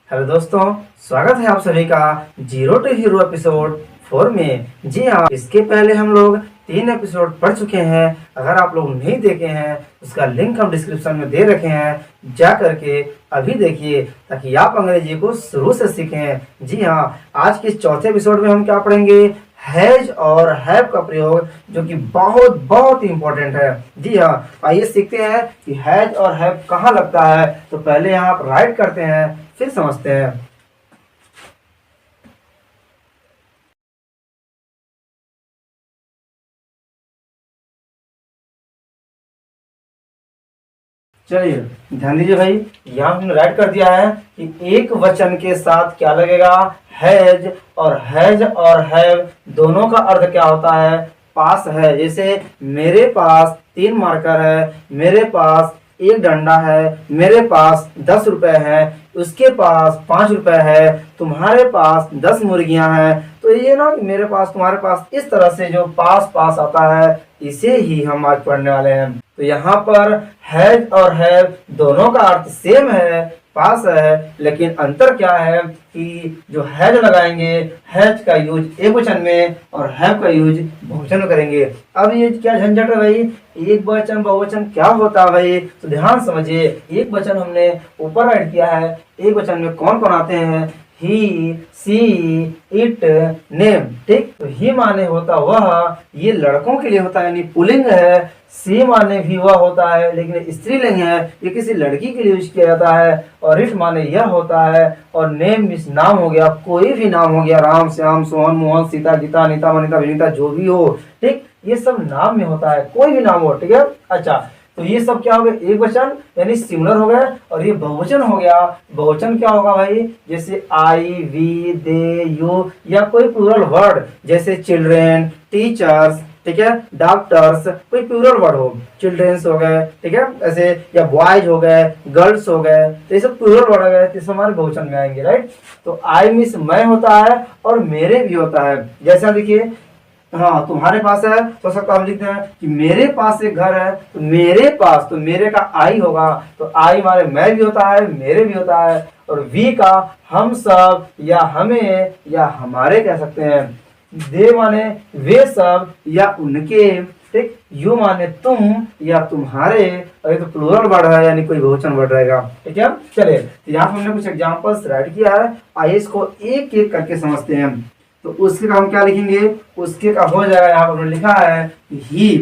Hello दोस्तों, स्वागत है आप सभी का जीरो टू हीरो एपिसोड 4 में। जी हाँ, इसके पहले हम लोग 3 एपिसोड पढ़ चुके हैं। अगर आप लोग नहीं देखे हैं उसका लिंक हम डिस्क्रिप्शन में दे रखे हैं, जा करके अभी देखिए ताकि आप अंग्रेजी को शुरू से सीखें। जी हाँ, आज के चौथे एपिसोड में हम क्या पढ़ेंगे? हैज और हैव का प्रयोग, जो कि बहुत बहुत इंपॉर्टेंट है। जी हाँ, आइए सीखते हैं कि हैज और हैव कहाँ लगता है। तो पहले यहाँ आप राइट करते हैं, फिर समझते हैं। चलिए ध्यान दीजिए भाई, यहाँ हमने राइट कर दिया है कि एक वचन के साथ क्या लगेगा? हैज। और हैव दोनों का अर्थ क्या होता है? पास है। जैसे मेरे पास 3 मार्कर है, मेरे पास 1 डंडा है, मेरे पास 10 रुपए है, उसके पास 5 रुपए है, तुम्हारे पास 10 मुर्गियां हैं। तो ये ना मेरे पास तुम्हारे पास, इस तरह से जो पास पास आता है, इसे ही हम आज पढ़ने वाले हैं। तो यहाँ पर हैज और हैव दोनों का अर्थ सेम है, पास है, लेकिन अंतर क्या है कि जो हैज लगाएंगे, हैज का यूज एक वचन में और हैव का यूज बहुवचन में करेंगे। अब ये क्या झंझट है भाई? एक वचन बहुवचन क्या होता है भाई? तो ध्यान समझिए। एक वचन हमने ऊपर राइट किया है, एक वचन में कौन कौन आते हैं? ही, सी, इट, नेम। ठीक, तो ही माने होता वह, ये लड़कों के लिए होता है यानी पुल्लिंग है। सी माने भी वह होता है लेकिन स्त्रीलिंग है, ये किसी लड़की के लिए यूज किया जाता है। और इट माने यह होता है। और नेम मीन्स नाम हो गया, कोई भी नाम हो गया, राम, श्याम, सोहन, मोहन, सीता, गीता, अनीता, वनिता, विनीता, जो भी हो। ठीक, ये सब नाम में होता है, कोई भी नाम हो। ठीक है, अच्छा, तो ये सब क्या हो गया? एक वचन यानी सिंगुलर हो गया। और ये बहुवचन हो गया। बहुवचन क्या होगा भाई? जैसे आई, वी, दे, यू, या कोई प्लूरल वर्ड जैसे चिल्ड्रेन, टीचर्स, ठीक है, डॉक्टर्स, कोई प्लूरल वर्ड हो, चिल्ड्रेंस हो गए, ठीक है, ऐसे, या बॉयज हो गए, गर्ल्स हो गए, तो ये सब प्लूरल वर्ड हो गए, तो हमारे बहुवचन में आएंगे। राइट, तो आई मीन्स मैं होता है और मेरे भी होता है। जैसा देखिए, हाँ, तुम्हारे पास है तो सकता हम लिखते हैं कि मेरे पास एक घर है, तो मेरे पास, तो मेरे का आई होगा, तो आई हमारे मैं भी होता है, मेरे भी होता है। और वी का हम सब या हमें या हमारे कह सकते हैं। दे माने वे सब या उनके। ठीक, यू माने तुम या तुम्हारे। और ये तो प्लूरल वर्ड है यानी कोई बहुवचन वर्ड रहेगा। ठीक है, चलिए, तो यहाँ हमने कुछ एग्जांपल्स राइट किया है, आइए इसको एक एक करके समझते हैं। तो उसके का हम क्या लिखेंगे? उसके का हो जाएगा, यहाँ पर लिखा है ही।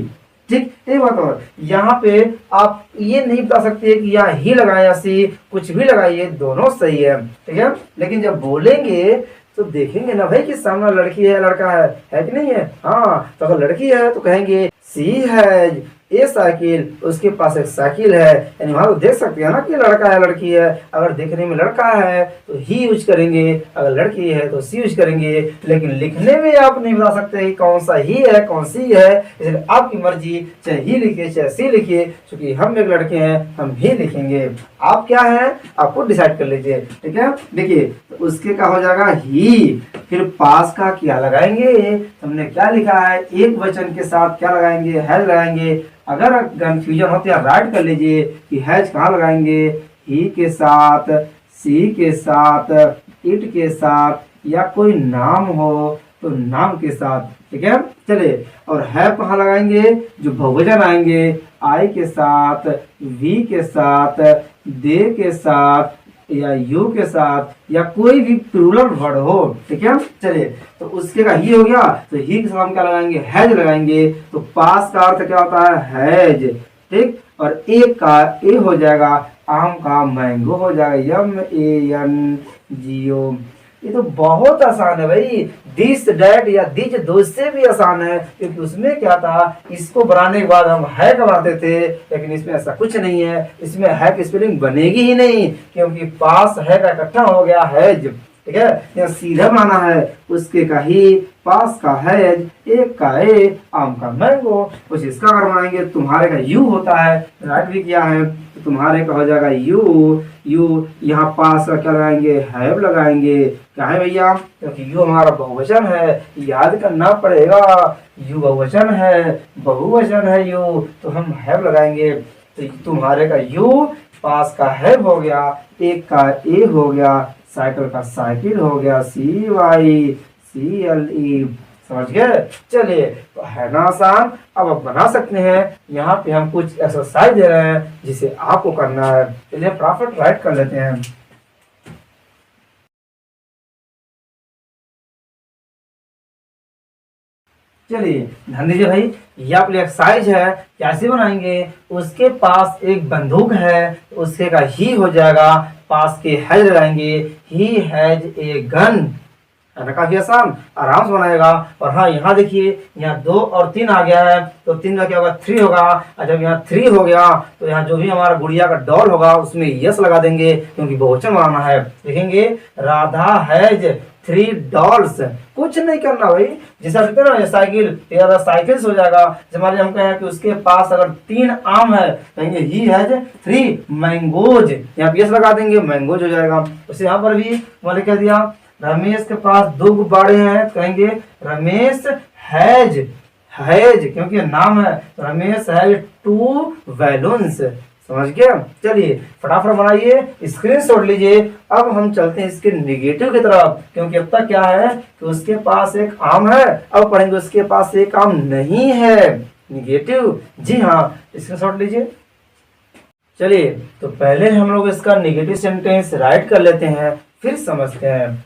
ठीक, एक बात और, यहाँ पे आप ये नहीं बता सकते कि यहाँ ही लगाए या सी, कुछ भी लगाइए, दोनों सही है। ठीक है, लेकिन जब बोलेंगे तो देखेंगे ना भाई कि सामने लड़की है लड़का है कि नहीं है। हाँ, तो अगर लड़की है तो कहेंगे सी हैज ए साइकिल, उसके पास एक साइकिल है, यानी वहां तो देख सकते हैं ना कि लड़का है लड़की है। अगर देखने में लड़का है तो ही यूज करेंगे, अगर लड़की है तो सी यूज करेंगे, लेकिन लिखने में आप नहीं बता सकते कि कौन सा ही है कौन सी है, इसलिए आपकी मर्जी, चाहे ही लिखिए चाहे सी लिखिए, क्योंकि हम एक लड़के हैं, हम ही लिखेंगे। आप क्या है आपको डिसाइड कर लीजिए। ठीक है, देखिए, तो उसके का हो जाएगा ही। फिर पास का क्या लगाएंगे? हमने क्या लिखा है? एक वचन के साथ क्या लगाएंगे? हैज लगाएंगे। अगर कंफ्यूजन हो तो यार राइट कर लीजिए कि हैज कहाँ लगाएंगे? ही के साथ, सी के साथ, इट के साथ, या कोई नाम हो तो नाम के साथ। ठीक है, चलिए, और हैव कहाँ लगाएंगे? जो बहुवचन आएंगे, आई के साथ, वी के साथ, दे के साथ, या यू के साथ, या कोई भी प्लूरल वर्ड हो। ठीक है, चलिए, तो उसके का ही हो गया, तो ही के साथ हम क्या लगाएंगे? हैज लगाएंगे। तो पास का अर्थ क्या होता है? हैज। ठीक, और एक का ए हो जाएगा, आम का मैंगो हो जाएगा, MANGO। ये तो बहुत आसान है भाई। दिस, डैट या दिज दो से भी आसान है, क्योंकि उसमें क्या था, इसको बनाने के बाद हम है का बनाते थे, लेकिन इसमें ऐसा कुछ नहीं है। इसमें है की स्पेलिंग बनेगी ही नहीं, क्योंकि पास है का इकट्ठा हो गया हैज। ठीक है, यहाँ सीधा बनाना है। उसके का ही, पास का हैज, एक का ए, आम का मैंगो। कुछ इसका अगर बनाएंगे, तुम्हारे का यू होता है, राइट भी किया है, तो तुम्हारे का हो जाएगा यू। यहाँ पास का क्या लगाएंगे? हैव लगाएंगे। क्या है भैया? क्योंकि यू हमारा बहुवचन है, याद करना पड़ेगा। यू बहुवचन है, बहुवचन है यू, तो हम हैव लगाएंगे। तो तुम्हारे का यू, पास का हैव हो गया, एक का ए हो गया, साइकिल का साइकिल हो गया, CYCLE। समझ गए? चलिए, तो है ना आसान। अब आप बना सकते हैं। यहाँ पे हम कुछ एक्सरसाइज दे रहे हैं जिसे आपको करना है। चलिए फटाफट राइट कर लेते हैं। चलिए ध्यान दीजिए भाई, ये आप एक्सरसाइज है, कैसे बनाएंगे? उसके पास एक बंदूक है, उसके का ही हो जाएगा, पास के हैज लगाएंगे, ही हैज ए गन। है ना, काफी आसान, आराम से बनाएगा। और हाँ, यहाँ देखिए, यहाँ 2 और 3 आ गया है, तो 3 का क्या होगा? 3 होगा। और जब यहाँ 3 हो गया तो यहाँ जो भी हमारा गुड़िया का डॉल होगा उसमें यस लगा देंगे, क्योंकि बहुवचन बनाना है। देखेंगे, राधा हैज 3 डॉल्स। कुछ नहीं करना भाई, जैसा कहते हैं ना साइकिल, या साइकिल्स हो जाएगा। जब मान लीजिए हम कहें कि उसके पास अगर 3 आम है, कहेंगे ही हैज 3 मैंगोज। यहाँ पे यस लगा देंगे, मैंगोज हो जाएगा। उसे यहाँ पर भी मैंने कह दिया, रमेश के पास 2 गुब्बारे हैं, कहेंगे रमेश हैज, क्योंकि नाम है, रमेश हैज 2 बैलून्स। समझ गया? चलिए फटाफट बनाइए, स्क्रीनशॉट लीजिए। अब हम चलते हैं इसके निगेटिव की तरफ, क्योंकि अब तक क्या है कि उसके पास एक आम है, अब पढ़ेंगे उसके पास एक आम नहीं है। निगेटिव, जी हाँ, स्क्रीनशॉट लीजिए। चलिए, तो पहले हम लोग इसका निगेटिव सेंटेंस राइट कर लेते हैं, फिर समझते हैं।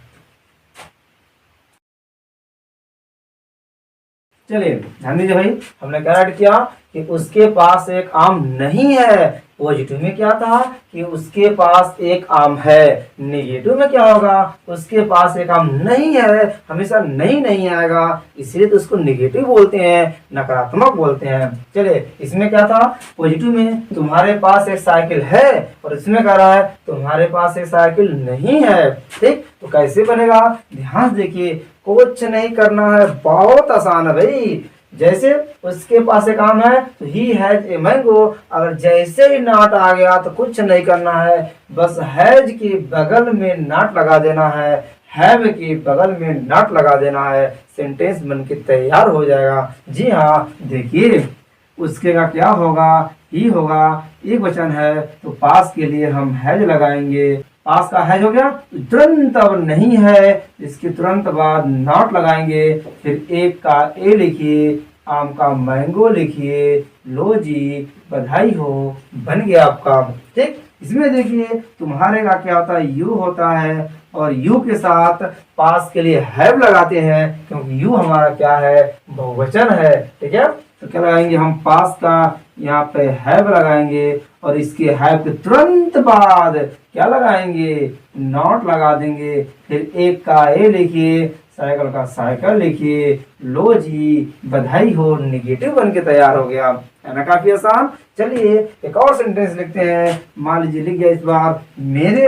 चलिए ध्यान दीजिए भाई, हमने क्या राइट किया कि उसके पास एक आम नहीं है। पॉजिटिव में क्या था कि उसके पास एक आम है। नेगेटिव में क्या होगा? उसके पास एक आम नहीं है, हमेशा नहीं आएगा, इसलिए तो उसको नेगेटिव बोलते हैं, नकारात्मक बोलते हैं। चलिए, इसमें क्या था? पॉजिटिव में तुम्हारे पास एक साइकिल है, और इसमें कह रहा है तुम्हारे पास एक साइकिल नहीं है। ठीक, तो कैसे बनेगा? ध्यान देखिए, कुछ नहीं करना है, बहुत आसान है भाई। जैसे उसके पास एक आम है तो ही हैज ए मैंगो, अगर जैसे ही नॉट आ गया तो कुछ नहीं करना है, बस हैज के बगल में नॉट लगा देना है, हैव के बगल में नॉट लगा देना है, सेंटेंस बनके तैयार हो जाएगा। जी हाँ, देखिए उसके का क्या होगा? ही होगा, एक वचन है तो पास के लिए हम हैज लगाएंगे। पास का हैज हो गया, तुरंत अब नहीं है, इसके तुरंत बाद नॉट लगाएंगे, फिर एक का ए लिखिए, आम का मैंगो लिखिए, लो जी बधाई हो, बन गया आपका। ठीक, इसमें देखिए तुम्हारे का क्या होता है? यू होता है, और यू के साथ पास के लिए हैव लगाते हैं, क्योंकि यू हमारा क्या है? बहुवचन है। ठीक है, तो क्या लगाएंगे हम? पास का यहाँ पे हैव लगाएंगे, और इसके हैव के तुरंत बाद क्या लगाएंगे? नॉट लगा देंगे, फिर एक का ए लिखिए, साइकिल का साइकिल लिखिए, लो जी बधाई हो, निगेटिव बन के तैयार हो गया। है ना, काफी आसान। चलिए एक और सेंटेंस लिखते हैं। मान लीजिए लिख गया इस बार, मेरे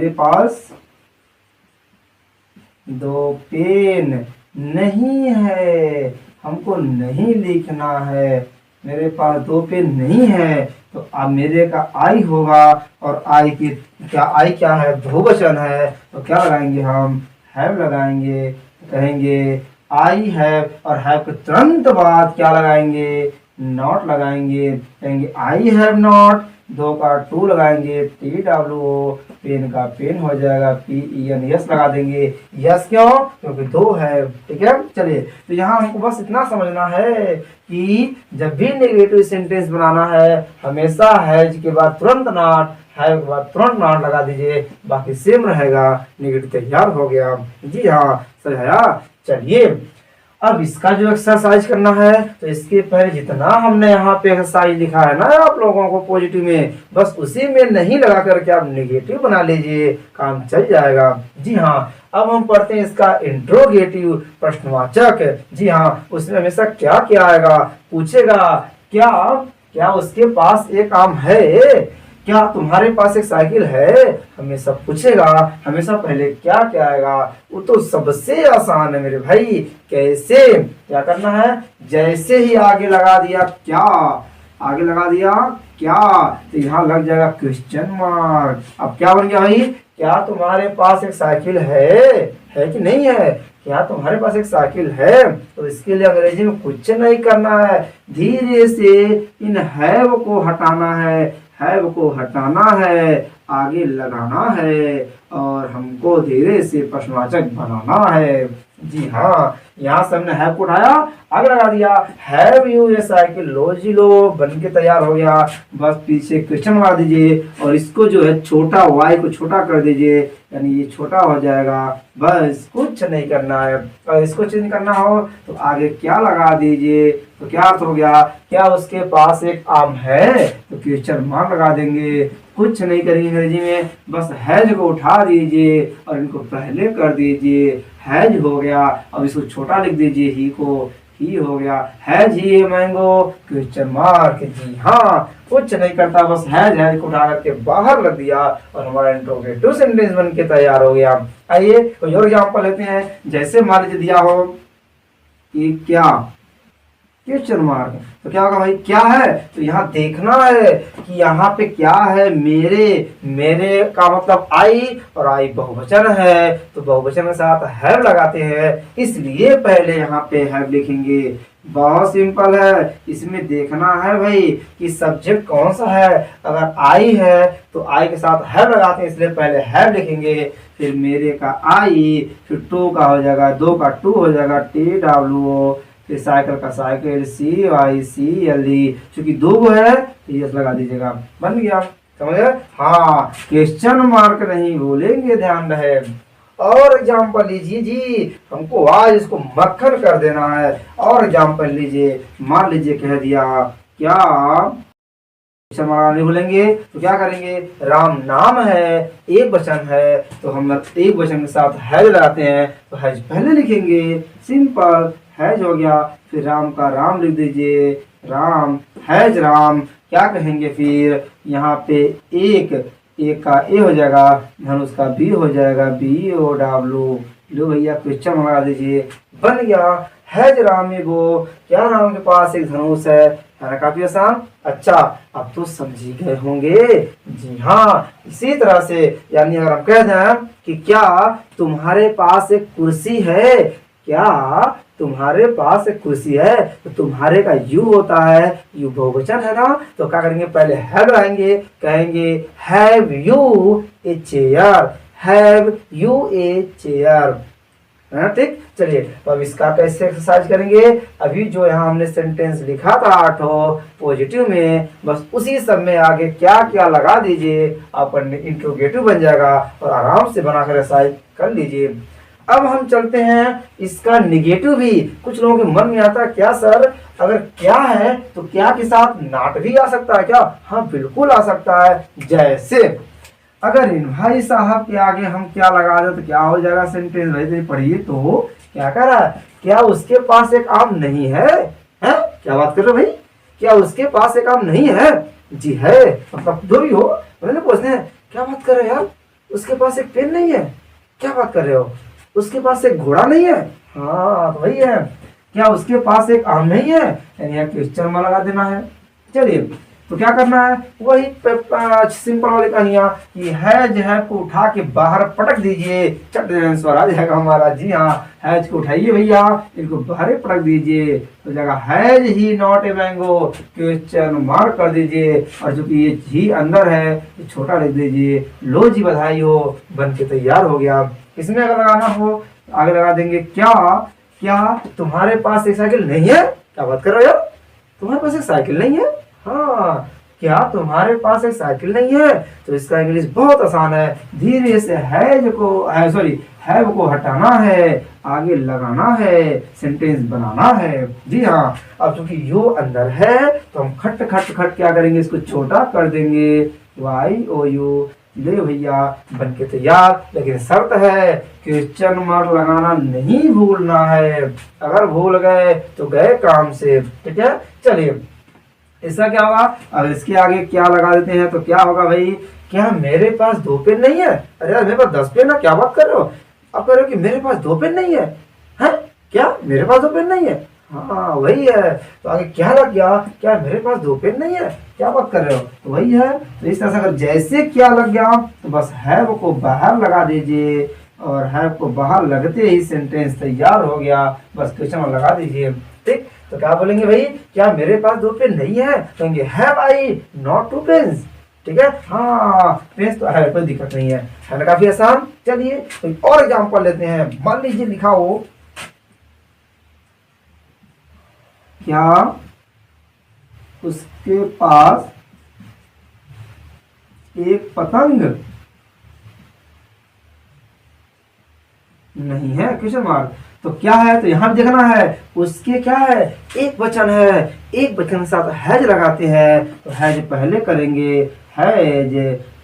पास 2 पेन नहीं है, हमको नहीं लिखना है। मेरे पास 2 पेन नहीं है, तो अब मेरे का आई होगा, और आई की क्या? आई क्या है? बहुवचन है, तो क्या लगाएंगे हम? हैव लगाएंगे, कहेंगे आई हैव, और हैव के तुरंत बाद क्या लगाएंगे? नॉट लगाएंगे, कहेंगे आई हैव नॉट। 2 का 2 लगाएंगे, TWO, पेन का पेन हो जाएगा, PEN, यस लगा देंगे। यस क्यों? क्योंकि 2 है। ठीक है, चलिए, तो यहाँ हमको बस इतना समझना है कि जब भी नेगेटिव सेंटेंस बनाना है, हमेशा हैज के बाद तुरंत नॉट, हैव के बाद तुरंत नॉट लगा दीजिए, बाकी सेम रहेगा। नेगेटिव तैयार हो गया। जी हाँ, समझाया। चलिए, अब इसका जो एक्सरसाइज करना है, तो इसके पहले जितना हमने यहाँ पे एक्सरसाइज लिखा है ना आप लोगों को पॉजिटिव में, बस उसी में नहीं लगा करके आप नेगेटिव बना लीजिए, काम चल जाएगा। जी हाँ, अब हम पढ़ते हैं इसका इंट्रोगेटिव, प्रश्नवाचक। जी हाँ, उसमें हमेशा क्या क्या आएगा? पूछेगा क्या क्या उसके पास एक आम है, क्या तुम्हारे पास एक साइकिल है, हमेशा पूछेगा। हमेशा पहले क्या क्या आएगा? वो तो सबसे आसान है मेरे भाई। कैसे? क्या करना है? जैसे ही आगे लगा दिया क्या, आगे लगा दिया क्या, तो यहाँ लग जाएगा क्वेश्चन मार्क। अब क्या बन गया भाई? क्या तुम्हारे पास एक साइकिल है कि नहीं है? क्या तुम्हारे पास एक साइकिल है? तो इसके लिए अंग्रेजी में कुछ नहीं करना है, धीरे से इन हैव को हटाना हैव को हटाना है, आगे लगाना है और हमको धीरे से प्रश्नवाचक बनाना है। जी हाँ, यहाँ से हमने हैव को उठाया, आगे लगा दिया, हैव यू ए साइकिल, लो जी लो, बन के तैयार हो गया। बस पीछे क्वेश्चन लगा दीजिए और इसको जो है छोटा वाई को छोटा कर दीजिए, यानी ये छोटा हो जाएगा। बस कुछ नहीं करना है। और इसको चेंज करना हो तो आगे क्या लगा दीजिए, तो क्या अर्थ हो गया, क्या उसके पास एक आम है, तो क्वेश्चन मार्क लगा देंगे। कुछ नहीं करेंगे अंग्रेजी में, बस हैज को उठा दीजिए और इनको पहले कर दीजिए, हैज हो गया। अब इसको छोटा लिख दीजिए, ही को, ही हो गया, has he a mango, question mark. जी हाँ, कुछ नहीं करता, बस हैज को उठा करके बाहर लग दिया और हमारा इंट्रोगेटिव सेंटेंस बन के तैयार हो गया। आइए कोई और एग्जांपल लेते हैं। जैसे मान लीजिए दिया हो कि क्या, क्वेश्चन मार्क, तो क्या होगा भाई, क्या है, तो यहाँ देखना है कि यहाँ पे क्या है, मेरे का मतलब आई, और आई बहुवचन है तो बहुवचन के साथ हैव लगाते हैं, इसलिए पहले यहाँ पे हैव लिखेंगे। बहुत सिंपल है, इसमें देखना है भाई कि सब्जेक्ट कौन सा है। अगर आई है तो आई के साथ हैव लगाते हैं, इसलिए पहले हैव लिखेंगे, फिर मेरे का आई, फिर टू का हो जाएगा, दो का टू हो जाएगा, TWO, फिर साइकिल का साइकिल, CYCLE, चूंकि दो गो है तो ये लगा दीजिएगा, बन गया। समझ गए? हाँ, क्वेश्चन मार्क नहीं भूलेंगे, ध्यान रहे। और एग्जाम्पल लीजिए जी, हमको आज इसको मक्खन कर देना है। और एग्जाम्पल लीजिए, मान लीजिए कह दिया क्या, नहीं भूलेंगे तो क्या करेंगे, राम नाम है, एक वचन है तो हम एक वचन के साथ हैज लगाते हैं, तो हैज पहले लिखेंगे, सिंपल, हैज हो गया। फिर राम का राम लिख दीजिए, राम, हैज राम। क्या कहेंगे फिर, यहाँ पे एक का ए हो जाएगा, धनुष का बी हो जाएगा, BOW, लो भैया क्वेश्चन लगा दीजिए, बन गया, हैज राम एगो, क्या राम के पास एक धनुष है ना, काफी आसान। अच्छा, अब तो समझी गए होंगे। जी हाँ, इसी तरह से यानी अगर हम कह दें कि क्या तुम्हारे पास एक कुर्सी है, क्या तुम्हारे पास एक कुर्सी है, तो तुम्हारे का यू होता है, यू बहुवचन है ना, तो क्या करेंगे, पहले हैव लगाएंगे, कहेंगे have U a chair, have U a chair, ठीक। चलिए, तो अब इसका कैसे एक्सरसाइज करेंगे। अभी जो यहाँ हमने सेंटेंस लिखा था 8 पॉजिटिव में, बस उसी सब में आगे क्या क्या लगा दीजिए, अपन इंट्रोगेटिव बन जाएगा और आराम से बनाकर एक्सरसाइज कर लीजिए। अब हम चलते हैं इसका निगेटिव भी। कुछ लोगों के मन में आता है, क्या सर अगर क्या है तो क्या के साथ नॉट भी आ सकता है क्या? हाँ बिल्कुल आ सकता है। जैसे अगर इन भाई साहब के आगे हम क्या लगा दे तो क्या हो जाएगा सेंटेंस, वैसे पढ़िए तो क्या कह रहा है, क्या उसके पास एक आम नहीं है, हैं? क्या बात कर रहे हो भाई, क्या उसके पास एक आम नहीं है? जी है, मतलब जो भी हो, मैंने पूछते हैं क्या बात कर रहे हो यार, उसके पास एक पेन नहीं है, क्या बात कर रहे हो, उसके पास एक घोड़ा नहीं है, हाँ तो वही है, क्या उसके पास एक आम नहीं है, यानी यहाँ क्वेश्चन में लगा देना है। चलिए, तो क्या करना है, वही सिंपल वाली कहानियां कि हैज है को उठा के बाहर पटक दीजिए, चट आंसर आ जाएगा हमारा। जी हाँ, हैज को उठाइए भैया, इनको बाहर पटक दीजिए तो जगह has he not a mango, question mark कर दीजिए, और जो कि ये ही अंदर है ये छोटा लिख दीजिए। लो जी बधाई हो, बन के तैयार हो गया। इसमें अगर लगाना हो आगे लगा देंगे क्या, क्या तुम्हारे पास एक साइकिल नहीं है? क्या बात कर रहे हो यार, तुम्हारे पास एक साइकिल नहीं है? हाँ, क्या तुम्हारे पास एक साइकिल नहीं है? तो इसका इंग्लिश बहुत आसान है, धीरे से हैव को हटाना है, आगे लगाना है, सेंटेंस बनाना है। जी हाँ, अब चूंकि यू अंदर है तो हम खट खट खट क्या करेंगे, इसको छोटा कर देंगे, YOU, ले भैया बन के तैयार। लेकिन शर्त है क्वेश्चन मार्क लगाना नहीं भूलना है, अगर भूल गए तो गए काम से, ठीक है। चलिए, इसका क्या होगा, अब इसके आगे क्या लगा देते हैं तो क्या होगा भाई, क्या मेरे पास 2 पेन नहीं है? अरे यार मेरे पास 10 पेन है, क्या बात कर रहे हो? अब कह रहे हो कि मेरे पास 2 पेन नहीं है, हैं? क्या मेरे पास 2 पेन नहीं है? हाँ वही है, तो आगे क्या लग गया, क्या मेरे पास 2 पेन नहीं है? क्या बात कर रहे हो, तो वही है। तो इस तरह से अगर जैसे क्या लग गया तो बस हैव को बाहर लगा दीजिए और हैव को बाहर लगते ही सेंटेंस तैयार हो गया। बस क्वेश्चन लगा दीजिए। ठीक, तो क्या बोलेंगे भाई, क्या मेरे पास 2 पेन नहीं है? कहेंगे हैव आई नॉट 2 पेन्स। ठीक है, हाँ पेन्स तो है, कोई दिक्कत नहीं है ना, काफी आसान। चलिए कोई और एग्जाम्पल लेते हैं। मान लीजिए लिखा हो, क्या उसके पास एक पतंग नहीं है? Question mark. तो क्या है, तो यहां देखना है उसके क्या है, एक वचन है, एक वचन के साथ हैज लगाते हैं। तो हैज पहले करेंगे, हैज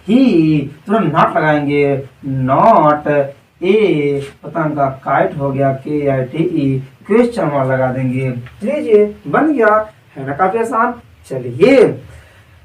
ही, तुरंत नॉट लगाएंगे, नॉट ए, पतंग का काइट हो गया, KITE, क्वेश्चन मार्क लगा देंगे। लीजिए बन गया, है ना काफी आसान। चलिए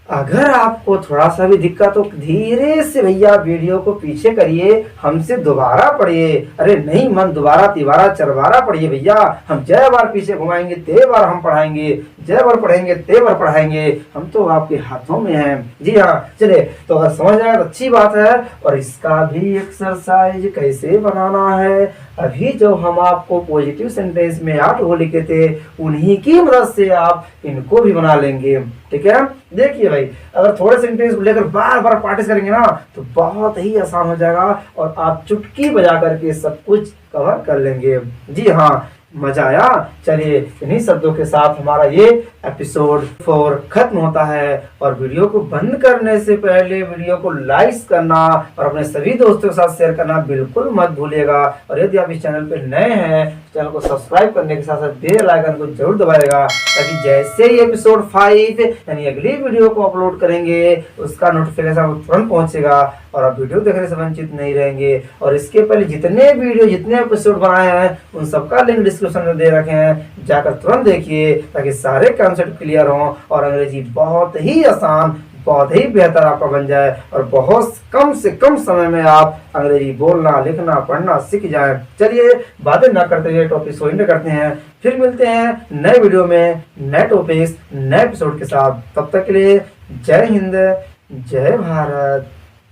अगर आपको थोड़ा सा भी दिक्कत हो, धीरे से भैया वीडियो को पीछे करिए, हमसे दोबारा पढ़िए। अरे नहीं मन दोबारा तिबारा चरबारा पढ़िए भैया। हम जय बार पीछे घुमाएंगे ते बार हम पढ़ाएंगे, जय बार पढ़ेंगे ते बार पढ़ाएंगे। हम तो आपके हाथों में हैं। जी हाँ, चले तो अगर समझ आए तो अच्छी बात है। और इसका भी एक्सरसाइज कैसे बनाना है, अभी जो हम आपको पॉजिटिव सेंटेंस में 8 वो लिखे थे, उन्हीं की मदद से आप इनको भी बना लेंगे। ठीक है, देखिए भाई, अगर थोड़े सेंटेंस को लेकर बार बार प्रैक्टिस करेंगे ना तो बहुत ही आसान हो जाएगा और आप चुटकी बजा करके सब कुछ कवर कर लेंगे। जी हाँ, मजा आया। चलिए इन्हीं शब्दों के साथ हमारा ये एपिसोड 4 खत्म होता है। और वीडियो को बंद करने से पहले वीडियो को लाइक करना और अपने सभी दोस्तों के साथ शेयर करना बिल्कुल मत भूलिएगा। और यदि आप इस चैनल पर नए हैं, चैनल को सब्सक्राइब करने के साथ साथ बेल आइकन को जरूर दबाएगा, ताकि जैसे ही एपिसोड 5 यानी अगली वीडियो को अपलोड करेंगे उसका नोटिफिकेशन आपको तुरंत पहुंचेगा और आप वीडियो देखने से वंचित नहीं रहेंगे। और इसके पहले जितने वीडियो जितने एपिसोड बनाए हैं उन सबका लिंक डिस्क्रिप्शन में दे रखे हैं, जाकर तुरंत देखिए ताकि सारे कॉन्सेप्ट क्लियर हों और अंग्रेजी बहुत ही आसान, बहुत ही बेहतर आपका बन जाए और बहुत कम से कम समय में आप अंग्रेजी बोलना, लिखना, पढ़ना सीख जाए। चलिए बातें ना करते हुए टॉपिक को एंड करते हैं, फिर मिलते हैं नए वीडियो में नए टॉपिक्स नए एपिसोड के साथ। तब तक के लिए जय हिंद, जय भारत।